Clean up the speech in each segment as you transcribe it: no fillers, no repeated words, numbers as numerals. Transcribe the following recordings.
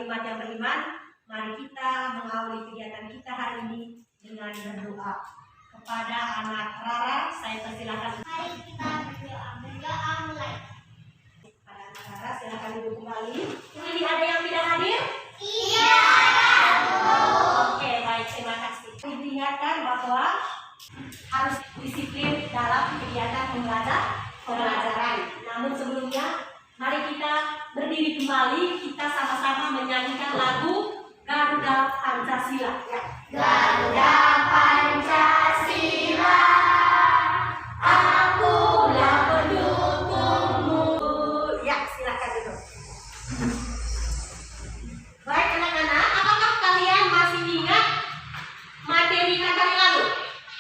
jemaat yang beriman, mari kita mengawali kegiatan kita hari ini dengan berdoa. Kepada anak Rara, saya persilakan. Mari kita berdoa. Berdoa mulai. Kepada anak Rara, silakan duduk kembali. Ini ada yang tidak hadir? Iya. Oke, baik, terima kasih. Diingatkan bahwa harus disiplin dalam kegiatan pembelajaran. Namun sebelumnya, mari kita berdiri kembali, kita sama-sama menyanyikan lagu Garuda Pancasila. Ya. Garuda Pancasila, akulah pendukungmu. Ya, silakan duduk. Baik anak-anak, apakah kalian masih ingat materi kali lalu?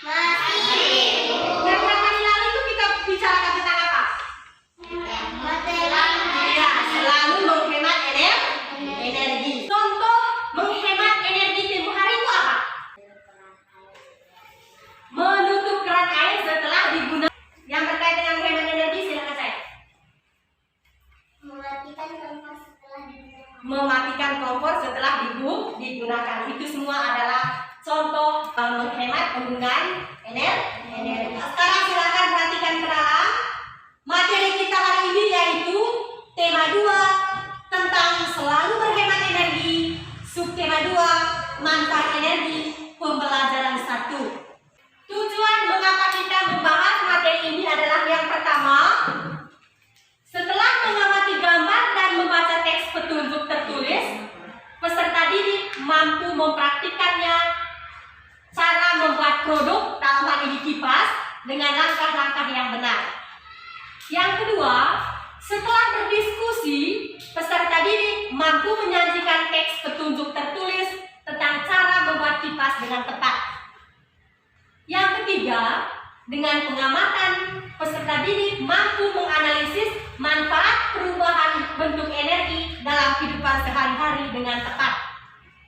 Masih. Yang kali lalu itu kita bicarakan tentang apa? Materi. Ya, selalu menghemat energi. Contoh menghemat energi tempoh hari itu apa? Menutup keran air setelah digunakan. Yang terkait dengan menghemat energi, silakan saya. Mematikan kompor setelah digunakan. Mematikan kompor setelah digunakan. Itu semua adalah contoh menghemat penggunaan energi. Sekarang silakan perhatikan ke dalam materi kita hari ini, yaitu tema 2 tentang selalu berhemat energi, subtema 2 manfaat energi, pembelajaran 1. Tujuan mengapa kita membahas materi ini adalah yang pertama, setelah mengamati gambar dan membaca teks petunjuk tertulis, peserta didik mampu mempraktikkannya cara membuat produk, dalam hal ini kipas, dengan langkah-langkah yang benar. Yang kedua, setelah berdiskusi, peserta didik mampu menyajikan teks petunjuk tertulis tentang cara membuat kipas dengan tepat. Yang ketiga, dengan pengamatan, peserta didik mampu menganalisis manfaat perubahan bentuk energi dalam kehidupan sehari-hari dengan tepat.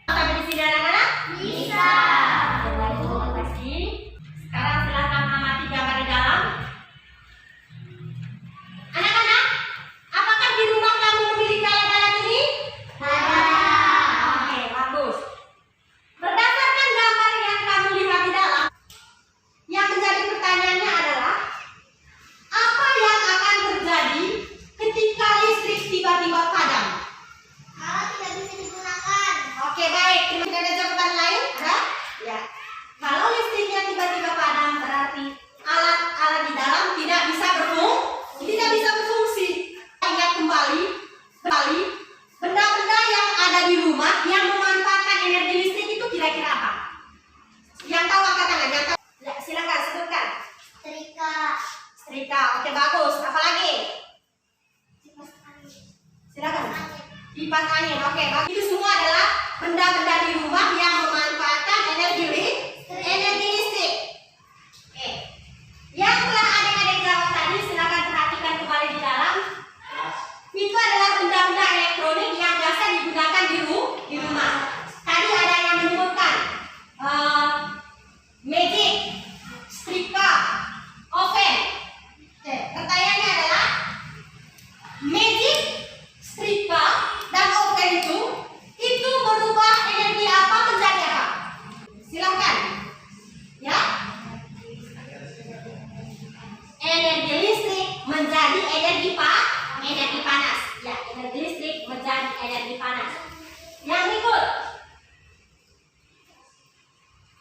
Sampai di sini anak-anak? Bisa. Terima kasih. Sekarang silakan amati gambar di dalam. Anak-anak, apakah di rumah kamu memiliki alat-alat ini? Ada. Oke, bagus. Berdasarkan gambar yang kamu lihat di dalam, yang menjadi pertanyaannya adalah, apa yang akan terjadi ketika listrik tiba-tiba padam? Alat tidak bisa digunakan. Oke, baik. Tidak ada jawaban lain? Ada? Ya. Kalau listriknya tiba-tiba padam, berarti alat-alat di dalam tidak bisa berfungsi. Ingat kembali, benda-benda yang ada di rumah yang memanfaatkan energi listrik itu kira-kira apa? Yang tahu angkat tangan, yang tahu. Ya, silakan sebutkan. Setrika. Oke, bagus. Apalagi? Kipas angin. Silakan. Kipas angin. Oke, bagus. Itu semua adalah benda-benda di rumah yang memanfaatkan energi listrik. Oke. Yang telah adik-adik jawab tadi, silakan perhatikan kembali di dalam. Itu adalah benda-benda elektronik yang biasa digunakan di rumah. Tadi ada yang menyebutkan magic, setrika, oven. Oke, pertanyaannya adalah magic, setrika, dan oven itu berubah energi apa menjadi apa? Silakan. Ya. Energi listrik menjadi energi panas. Ya, energi listrik menjadi energi panas. Yang berikut.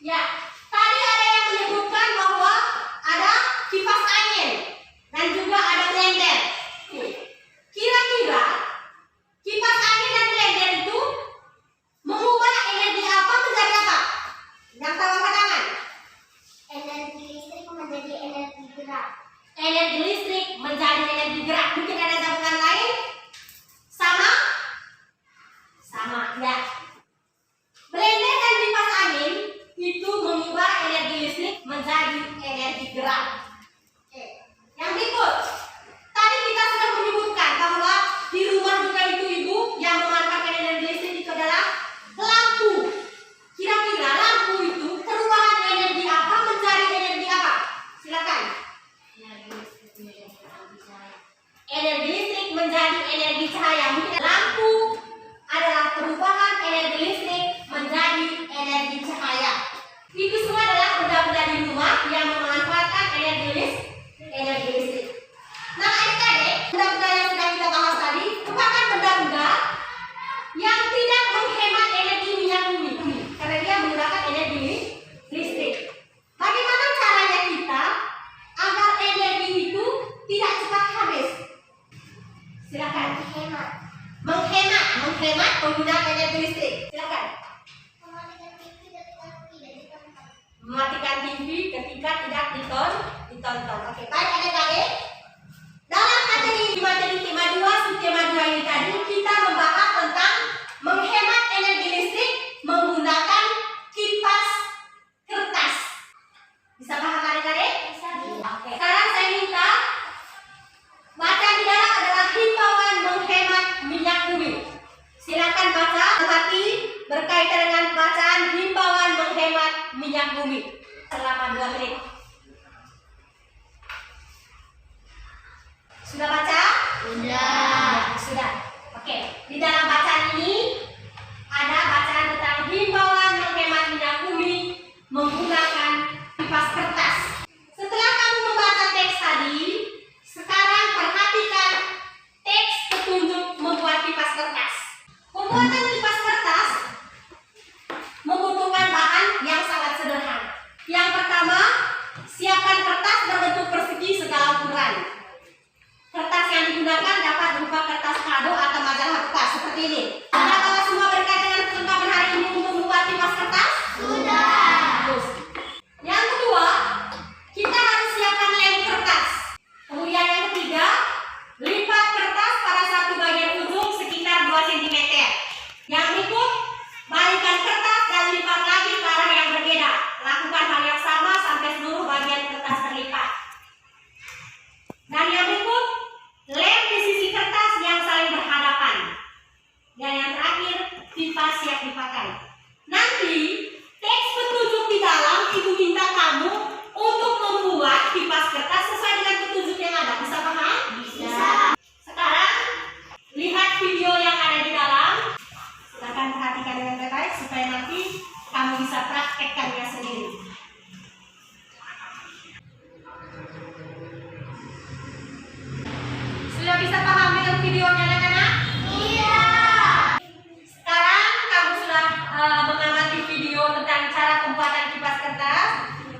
Ya, tadi ada yang menyebutkan bahwa ada kipas angin dan juga ada blender. Kira-kira kipas angin dan blender itu mengubah energi apa menjadi apa? Yang tahu angkat tangan. Energi listrik menjadi energi gerak. Energi listrik menjadi energi gerak. Mungkin ada jawaban lain? Sama? Ya. Blender dan kipas angin itu mengubah energi listrik menjadi energi gerak. Oke. Yang berikut. Tadi kita sudah menyebutkan bahwa di rumah juga itu ibu yang memanfaatkan energi listrik itu adalah lampu. Kira-kira lampu itu perubahan energi apa menjadi energi apa? Silakan. Energi listrik menjadi energi cahaya. Mungkin lampu adalah perubahan ditonton. Oke, baik adik-adik. Dalam materi tema 2, subtema 2 ini tadi kita membahas tentang menghemat energi listrik menggunakan kipas kertas. Bisa paham adik-adik? Bisa. Oke. Sekarang saya minta bacaan di dalam adalah himbauan menghemat minyak bumi. Silakan baca, amati berkaitan dengan bacaan himbauan menghemat minyak bumi selama 2 menit. Sudah baca? Sudah. Oke. Di dalam bacaan ini ada bacaan tentang himbauan menghemat minyak bumi menggunakan kipas kertas. Setelah kamu membaca teks tadi, sekarang perhatikan teks petunjuk membuat kipas kertas. Pembuatan kipas kertas membutuhkan bahan yang sangat sederhana. Yang pertama, siapkan kertas berbentuk persegi segala ukuran. Kertas yang digunakan dapat berupa kertas kado atau majalah bekas seperti ini. Apakah semua berkaitan dengan perlengkapan hari ini untuk membuat kipas kertas? Sudah. Bagus. Yang kedua, kita harus siapkan lem kertas. Kemudian yang ketiga, lipat kertas pada satu bagian ujung sekitar 2 cm. Yang berikut, balikkan kertas dan lipat lagi ke arah yang berbeda. Lakukan hal yang sama sampai seluruh bagian kertas terlipat. Dan yang berikut, lem di sisi kertas yang saling berhadapan. Dan yang terakhir, kipas siap dipakai. Nanti, teks petunjuk di dalam ibu minta kamu untuk membuat kipas kertas sesuai dengan petunjuk yang ada. Bisa paham? Bisa. Sekarang, lihat video yang ada di dalam. Silakan perhatikan dengan baik-baik supaya nanti kamu bisa praktekkannya sendiri. Sudah bisa paham dengan videonya anak-anak? Iya. Sekarang kamu sudah mengamati video tentang cara pembuatan kipas kertas.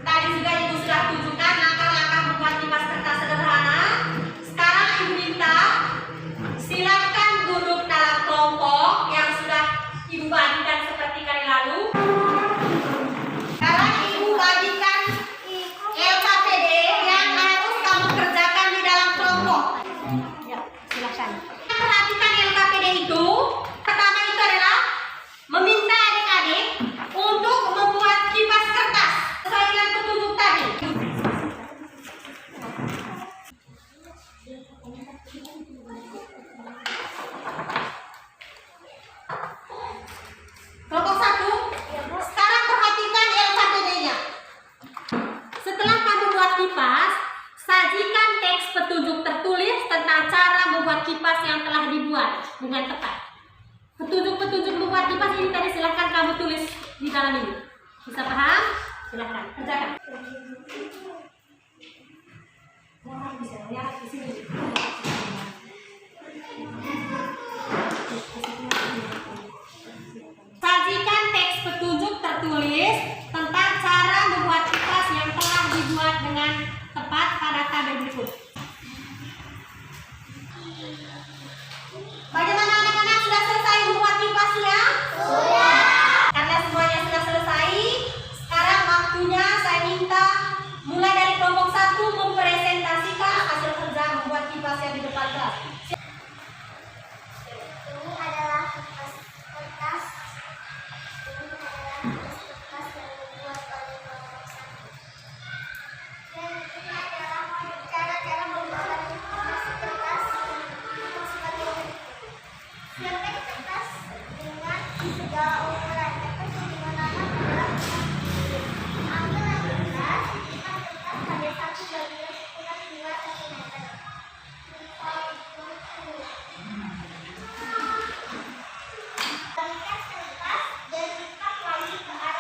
Tadi juga ibu sudah tunjukkan langkah-langkah membuat kipas kertas sederhana. Sekarang ibu minta silakan duduk dalam kelompok yang sudah ibu bagikan seperti kali lalu. Sekarang ibu bagikan LKPD yang harus kamu kerjakan di dalam kelompok. Ya, silakan. Perhatikan LKPD itu. Pertama itu adalah meminta adik-adik untuk membuat kipas kertas sesuai dengan petunjuk tadi. Kelompok 1, sekarang perhatikan LKPD-nya. Setelah kamu buat kipas, sajikan teks petunjuk tertulis tentang cara membuat kipas yang telah dibuat dengan tepat. Petunjuk-petunjuk membuat kipas ini tadi silahkan kamu tulis di dalam ini. Bisa paham? Silahkan, kerjakan. Bisa lihat di sini. Sajikan teks petunjuk tertulis tentang cara membuat kipas yang telah dibuat dengan tepat pada tabel berikut. Bagaimana anak-anak, sudah selesai membuat kipasnya? Sudah. Karena semuanya sudah selesai, sekarang waktunya saya minta mulai dari kelompok 1 mempresentasikan hasil kerja membuat kipas yang di depan kelas. Ini adalah kertas. Ini adalah kertas yang dibuat oleh kelompok 1. Dan ini adalah cara-cara membuat kipas kertas sebagai berikut. Siapkan kertas dengan segala ukuran. Dapat menggunakan adalah ambil kertas, lipat kertas pada satu bagian ukuran 2 cm. Balikan kertas dan lipat lagi ke arah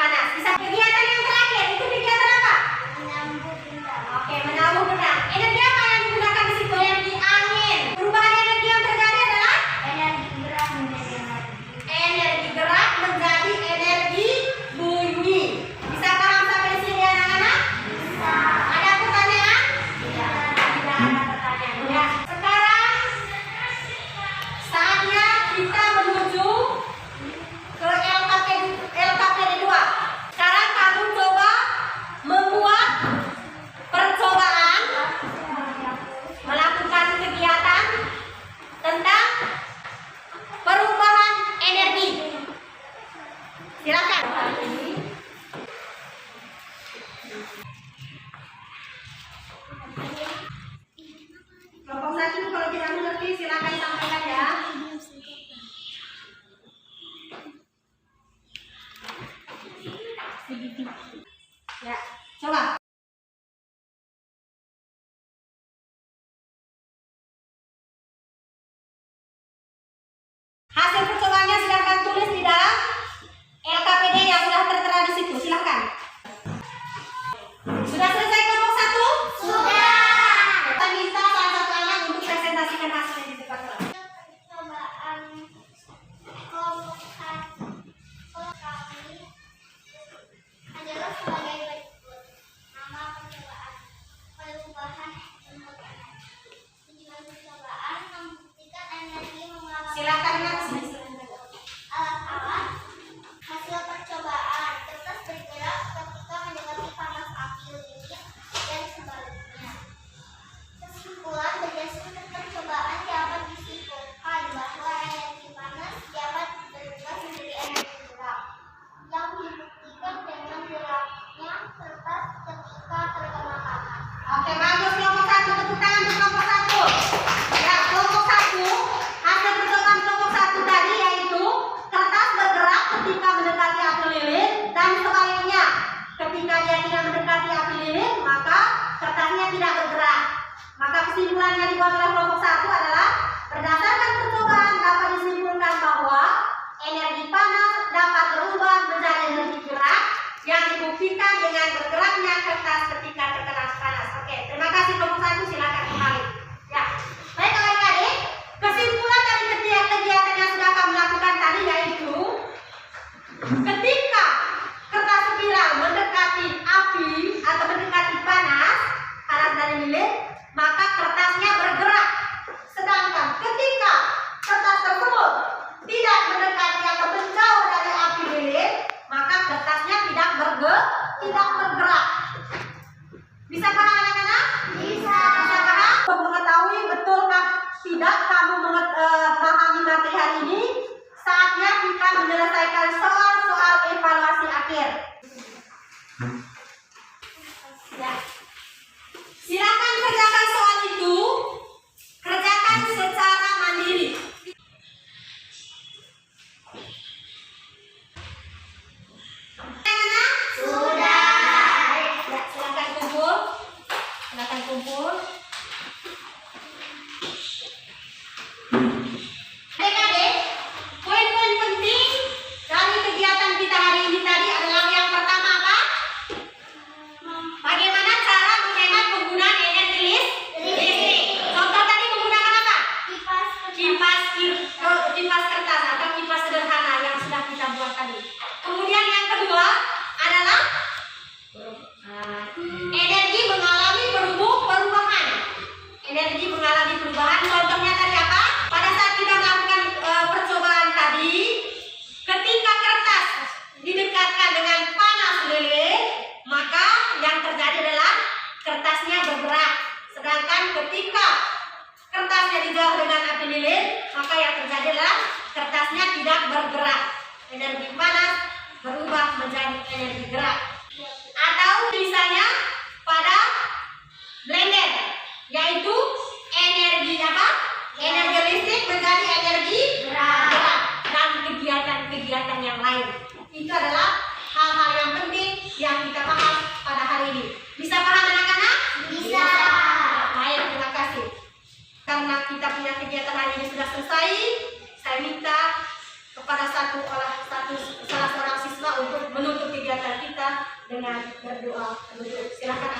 panas. Bisa kegiatan yang terakhir itu kegiatan apa? Menyambut benang. Oke, menabuh benang. Energi apa yang digunakan di situ? Energi angin. Perubahan energi yang terjadi adalah Energi gerak menjadi energi. energi gerak menjadi energi bunyi. Bisa paham sampai sini anak-anak? Bisa. Ada pertanyaan? Tidak. Tidak ada pertanyaan. Ya, sekarang saatnya kita menuju ke LKPD 2. Sekarang kamu coba membuat percobaan melakukan kegiatan tentang perubahan energi. Silakan. Kelompok 1 kalau tidak mengerti silakan sampaikan ya. Ya, coba. Hasil percobaannya silahkan tulis di dalam LKPD yang sudah tertera di situ. Silahkan. Sudah selesai kelompok 1? Sudah. Kita minta salah satu anak untuk presentasikan hasilnya di depan kelas. Percobaan kelompok 1 kami adalah sebagai berikut. Nama percobaan perubahan bentuk energi. Tujuan percobaan membuktikan energi mengalami Silakan Nak. alat-alat. Hasil percobaan kertas bergerak ketika mendekati panas api lilin dan sebaliknya. Kesimpulan berdasarkan percobaan dapat disimpulkan bahwa energi panas dapat berubah menjadi energi gerak yang dibuktikan dengan geraknya kertas ketika terkena panas. Oke, bagus kelompok 1. Tepuk tangan untuk kelompok 1. Ya, kelompok 1. Hasil percobaan kelompok 1 tadi yaitu kertas bergerak ketika mendekati api lilin dan sebaliknya. Ketika dia tidak mendekati api lilin, maka kertasnya tidak bergerak. Maka kesimpulan yang dibuat oleh kelompok 1 adalah berdasarkan percobaan dapat disimpulkan bahwa energi panas dapat berubah menjadi energi gerak yang dibuktikan dengan bergeraknya kertas ketika terkena panas. Oke, terima kasih kelompok 1. Silakan kembali. Ya, baik adik-adik. Kesimpulan dari kegiatan yang sudah kamu lakukan tadi yaitu ketika kertas spiral mendekati api atau mendekati panas dari lilin, maka kertasnya bergerak. Sedangkan ketika kertas tersebut tidak mendekati atau menjauh dari api lilin, maka kertasnya tidak bergerak. Bisa paham anak-anak? Bisa. Bisa paham? Mengetahui betulkah tidak kamu memahami materi hari ini? Saatnya kita menyelesaikan soal-soal evaluasi akhir. Ya. Silakan kerjakan soal itu. Kerjakan secara mandiri. Anak-anak? Sudah. Ya, silakan kumpul. Silakan kumpul. Adik-adik, poin-poin penting dari kegiatan kita hari ini tadi adalah yang pertama apa? Bagaimana cara menghemat penggunaan energi listrik. Contoh tadi menggunakan apa? Kipas kertas atau kipas sederhana yang sudah kita buat tadi. Kemudian yang kedua adalah energi mengalami perubahan. Energi mengalami perubahan. Contohnya tadi apa? Pada saat kita melakukan percobaan tadi, ketika kertas didekatkan dengan panas lilin, maka yang terjadi adalah kertasnya bergerak. Sedangkan ketika kertasnya dijauh dengan api lilin, maka yang terjadi adalah kertasnya tidak bergerak. Energi panas berubah menjadi energi gerak. Atau misalnya pada blender, yaitu energi apa? Energi listrik menjadi energi gerak dan kegiatan-kegiatan yang lain. Itu adalah hal-hal yang penting yang kita bahas pada hari ini. Bisa paham anak-anak? Bisa. Baik, terima kasih. Karena kita punya kegiatan hari ini sudah selesai, saya minta kepada salah seorang siswa untuk menutup kegiatan dengan berdoa. Silakan